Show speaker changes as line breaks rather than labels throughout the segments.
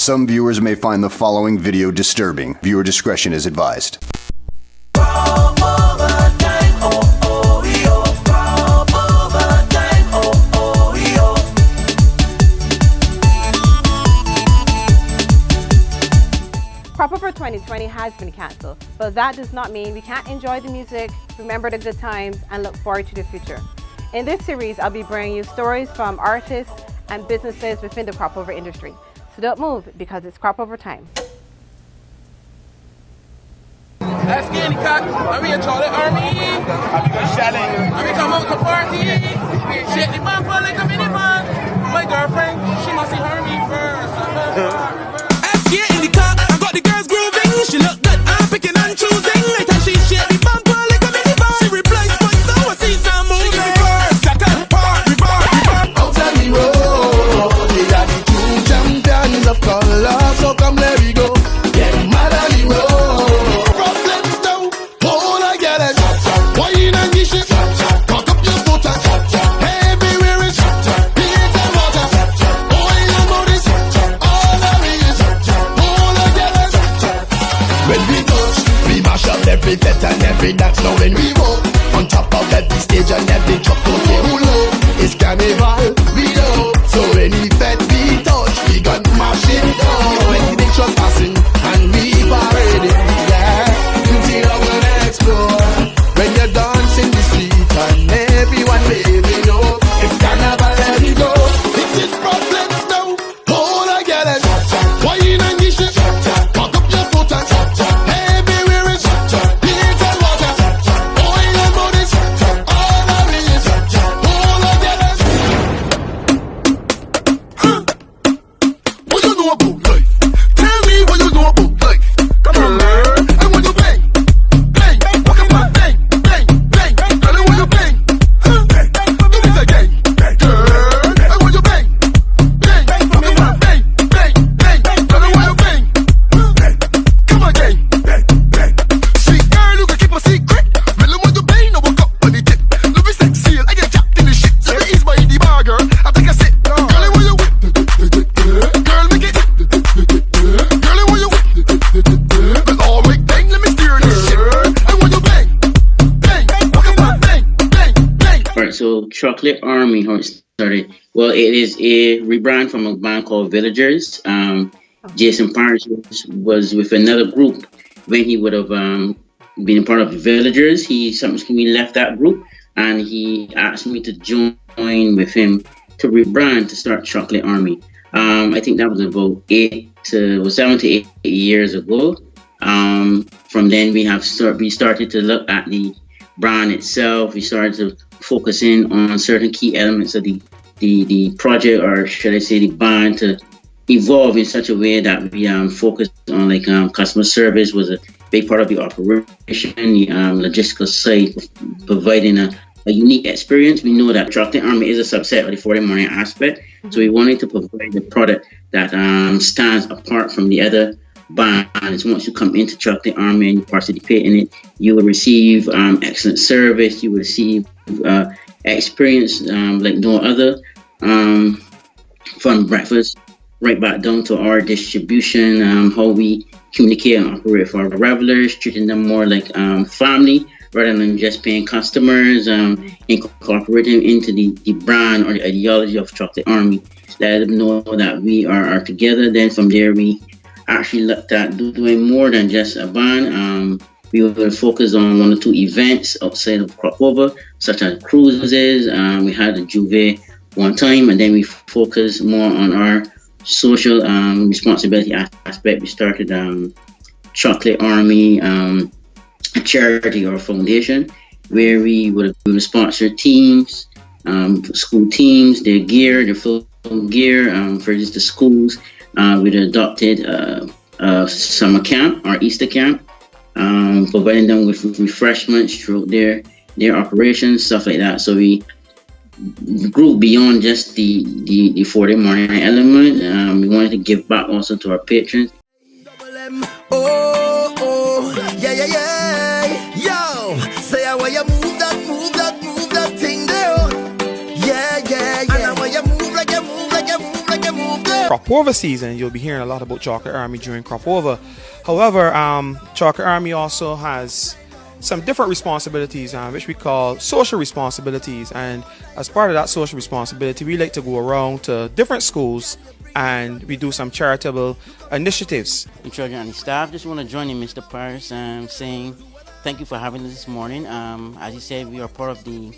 some viewers may find the following video disturbing. Viewer discretion is advised.
Cropover 2020 has been cancelled, but that does not mean we can't enjoy the music, remember the good times, and look forward to the future. In this series, I'll be bringing you stories from artists and businesses within the Cropover industry. So don't move, because it's Cropover time.
Let's get it, cut. I'm here, Charlie Army. I'm here, Shelly. I'm here, come out to party. Shake the bumper like a minivan. My girlfriend, she must see her me first. Let's get in the car. I got the girls grooving. She look good. I'm picking and choosing. Like how she shake the bumper like a minivan. She replies, but so I see some moving. She give me first, second, part, reverse.
Out on the road, we are the two champions of color. So come, let me go. Get mad on the road. Problems down, hold I get it. Wine and dish it. Cock up your foot. Everywhere is beat and water. Oil and bodies, all there is. Hold I get it. When we touch, we mash up every set and every dance. Now when we walk on top of every stage and every truck, okay, who low? It's carnival, we know. So any fete we touch, we got mash it down. When the big truck passing and we parade it, yeah, until I wanna explore. When you're dancing the street and everyone waving up, it's carnival, let me go. It is problems now, hold I get it. Wine and dish it, cock up your foot and everywhere is beat and water. Oil and bodies, all there is. Hold I get it. What you know about life? Tell me what you know about life. Come on, man. And when you bang, bang, walk up and bang, bang, bang. Girl, and when you bang, do it again. Girl, and when you bang, bang, walk up and bang, bang, bang. Girl, and when you bang, come again. See, girl, you can keep a secret. Well, and when you bang, I walk up on the tip. Love is sexy, I get jacked in the shit. So ease by the bar, girl. I take a sip. Girl, and when you whip, girl, make it. Girl, and when you whip, well, all right, bang, let me steer this shit. And when you bang, bang, walk up and bang, bang, bang.
Alright, so Chocolate Army, how it started. Well, it is a rebrand from a band called Villagers. Jason Parrish was with another group when he would have been a part of Villagers. He subsequently left that group and he asked me to join with him to rebrand to start Chocolate Army. I think that was about 7 to 8 years ago. From then we started to look at the brand itself. We started to focus in on certain key elements of the project, or should I say the band, to evolve in such a way that we focused on like customer service was a big part of the operation, the logistical side, providing a unique experience. We know that Chocolate Army is a subset of the Foreday morning aspect, so we wanted to provide a product that stands apart from the other bands. Once you come into Chocolate Army and you participate in it, you will receive excellent service. You will receive experience like no other, from breakfast right back down to our distribution, how we communicate and operate for our revelers, treating them more like family rather than just paying customers, incorporating into the brand or the ideology of Chocolate Army, let them know that we are together. Then from there we actually looked at doing more than just a band. We will focus on 1 or 2 events outside of Cropover, such as cruises. We had a Juve one time, and then we focus more on our social responsibility aspect. We started Chocolate Army, a charity or foundation, where we would sponsor teams, school teams, their gear, their full gear for just the schools. We adopted a summer camp or Easter camp, providing them with refreshments throughout their operations, stuff like that. So we grew beyond just the Foreday morning element. We wanted to give back also to our patrons.
Oh, yeah, yeah, yeah. Yo, say I want you move that thing there. Yeah, yeah, yeah. And I want you move like you move there.
Cropover season. You'll be hearing a lot about Chocolate Army during Cropover. However, Chocolate Army also has some different responsibilities, which we call social responsibilities. And as part of that social responsibility, we like to go around to different schools and we do some charitable initiatives.
The children and the staff just want to join in Mr. Paris saying thank you for having us this morning. As you said, we are part of the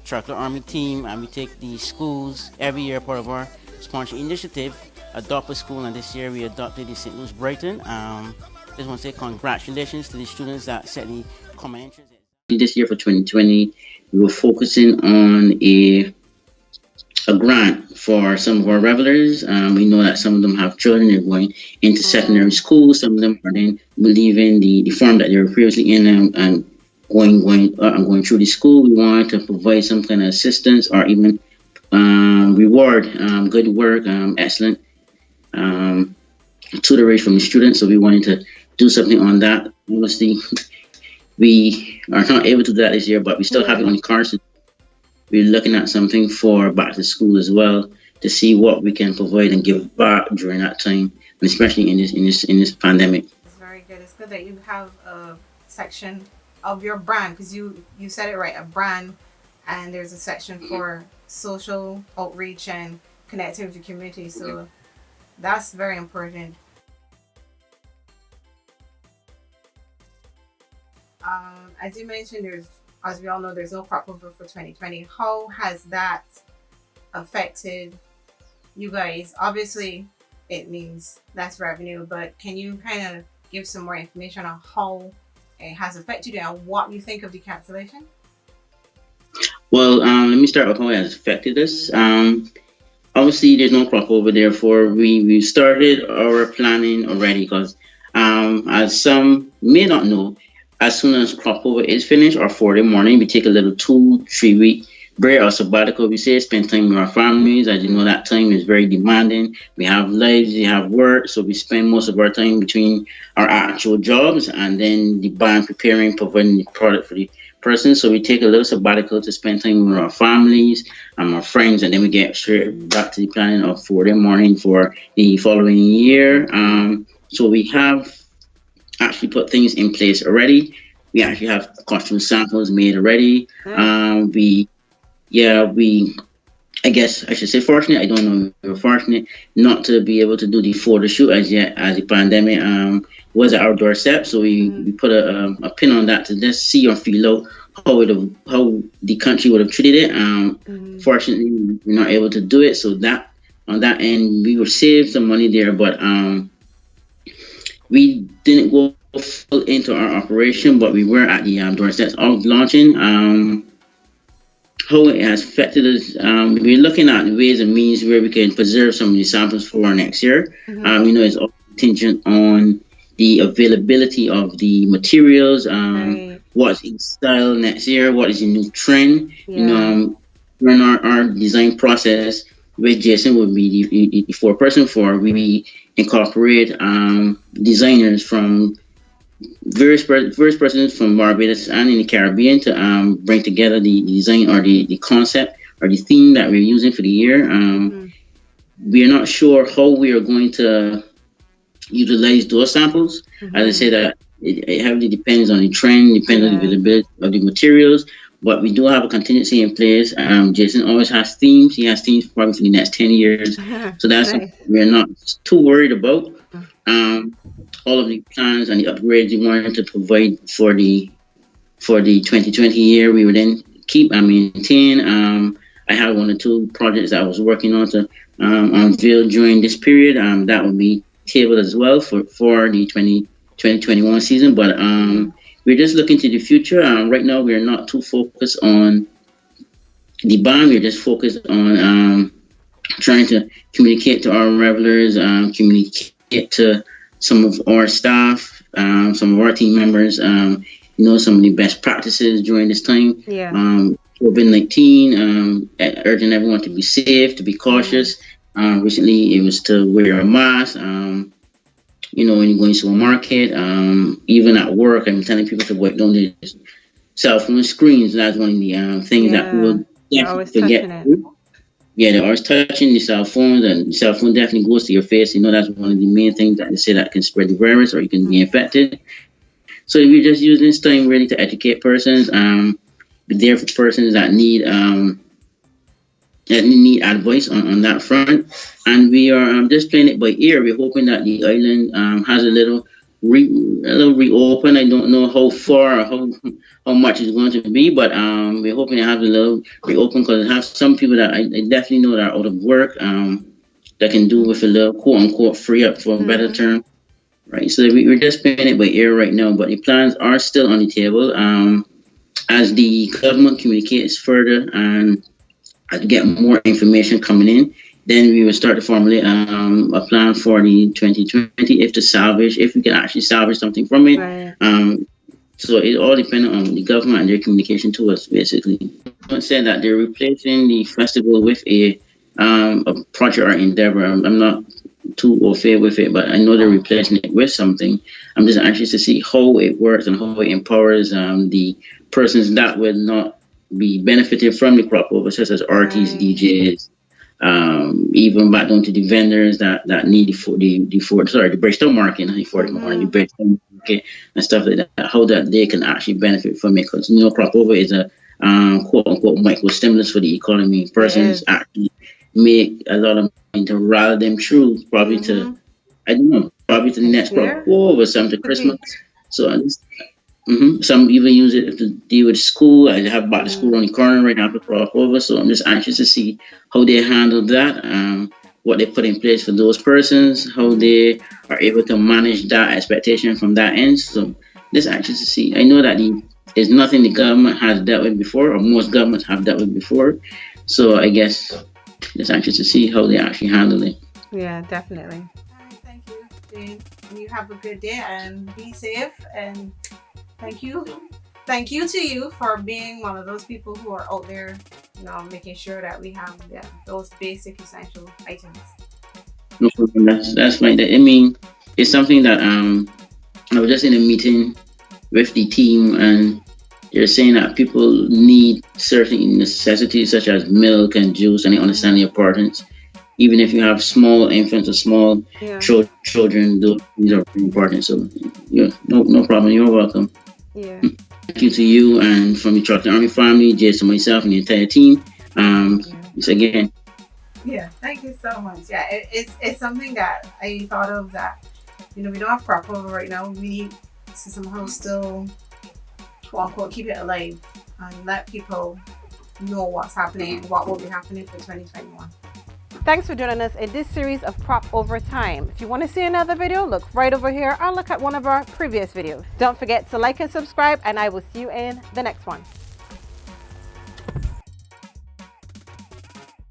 Chocolate Army team, and we take the schools every year, part of our sponsorship initiative, adopt a school, and this year we adopted the St. Louis Brighton. Just want to say congratulations to the students that set the common entrance. This year for 2020, we were focusing on a grant for some of our revelers. We know that some of them have children, they're going into secondary school, some of them are then leaving the farm that they were previously in and going through the school. We wanted to provide some kind of assistance or even reward good work, excellent tutorage from the students. So we wanted to do something on that. Obviously, we are not able to do that this year, but we still have it on the cards. We're looking at something for back to school as well to see what we can provide and give back during that time, and especially in this pandemic.
It's very good. It's good that you have a section of your brand, because you said it right, a brand, and there's a section for social outreach and connecting with the community. So that's very important. As you mentioned, as we all know, there's no Cropover for 2020. How has that affected you guys? Obviously, it means less revenue, but can you kind of give some more information on how it has affected you and what you think of the cancellation?
Well, let me start with how it has affected us. Obviously, there's no Cropover, therefore we started our planning already, because as some may not know, as soon as Cropover is finished, or Foreday morning, we take a little 2-3 week break or sabbatical. We say spend time with our families. As you know, that time is very demanding. We have lives, we have work, so we spend most of our time between our actual jobs and then the band preparing, providing the product for the person. So we take a little sabbatical to spend time with our families and our friends, and then we get straight back to the planning of Foreday morning for the following year. So we have actually put things in place already. We actually have costume samples made already. I guess I should say fortunate. I don't know if we were fortunate not to be able to do the photo shoot as yet, as the pandemic was at our doorstep. So we put a pin on that to just see or feel out how the country would have treated it. Fortunately, we're not able to do it. So that on that end, we were saved some money there, but we didn't go full into our operation, but we were at the doorsteps of launching. How it has affected us, we're looking at ways and means where we can preserve some of the samples for our next year. It's all contingent on the availability of the materials, what's in style next year, what is the new trend. During our design process, with Jason would be the foreperson for, we incorporate designers from various persons from Barbados and in the Caribbean to bring together the design or the concept or the theme that we're using for the year. We are not sure how we are going to utilize those samples. As I say, that it heavily depends on the trend, depends on the availability of the materials, but we do have a contingency in place. Jason always has themes. He has themes probably for the next 10 years. So that's something we're not too worried about. All of the plans and the upgrades we wanted to provide for the 2020 year, we would then keep and maintain. I had 1 or 2 projects that I was working on to unveil during this period. That would be tabled as well for the 2021 season. But we're just looking to the future. Right now, we're not too focused on the band. We're just focused on trying to communicate to our revelers, communicate to some of our staff, some of our team members, some of the best practices during this time. COVID-19, urging everyone to be safe, to be cautious. Recently, it was to wear a mask. When you're going to a market, even at work, I'm telling people to wipe down their cell phone screens. That's one of the things that people definitely forget. yeah, they're always touching the cell phones, and the cell phone definitely goes to your face. You know, that's one of the main things that they say that can spread the virus or you can be infected. So we're just using this time really to educate persons, be there for persons that need advice on that front. And we are just playing it by ear. We're hoping that the island has a little reopen. I don't know how far or how much it's going to be, but we're hoping to have a little reopen because I have some people that I definitely know that are out of work that can do with a little quote unquote free up for a better term. Right, so we're just playing it by ear right now, but the plans are still on the table. As the government communicates further and as we get more information coming in, then we will start to formulate a plan for the 2020 if we can actually salvage something from it.
Right.
So it all depends on the government and their communication to us, basically. Someone said that they're replacing the festival with a project or endeavor. I'm not too au fait with it, but I know they're replacing it with something. I'm just anxious to see how it works and how it empowers the persons that will not be benefited from the Cropover, such as artists, DJs, even back down to the vendors that need the Bristol market, not the 40 morning, the Bristol market and stuff like that. How that they can actually benefit from it, because Cropover is a quote unquote micro stimulus for the economy. Persons actually make a lot of money to rally them through, probably to, I don't know, probably to the next Cropover or something, Christmas. So some even use it to deal with school. I have bought the school on the corner right after Cropover, so I'm just anxious to see how they handle that, what they put in place for those persons, how they are able to manage that expectation from that end. So just anxious to see. I know that it's nothing the government has dealt with before, or most governments have dealt with before. So I guess just anxious to see how they actually handle it.
Yeah, definitely.
Thank you, Jane. You have a good day and be safe. And thank you to you for being one of those people who are out there, making sure that we have those basic essential items.
No problem. That's fine. I mean, it's something that I was just in a meeting with the team, and they're saying that people need certain necessities such as milk and juice, and they understand the importance. Even if you have small infants or small children, these are very important. So, no problem. You're welcome.
Yeah.
Thank you to you and from the Chocolate Army family, Jason, myself, and the entire team. Once again.
Yeah, thank you so much. Yeah, it's something that I thought of that, we don't have Cropover right now. We need to somehow still, quote unquote, keep it alive and let people know what's happening, what will be happening for 2021.
Thanks for joining us in this series of Cropover Time. If you want to see another video, look right over here or look at one of our previous videos. Don't forget to like and subscribe, and I will see you in the next one.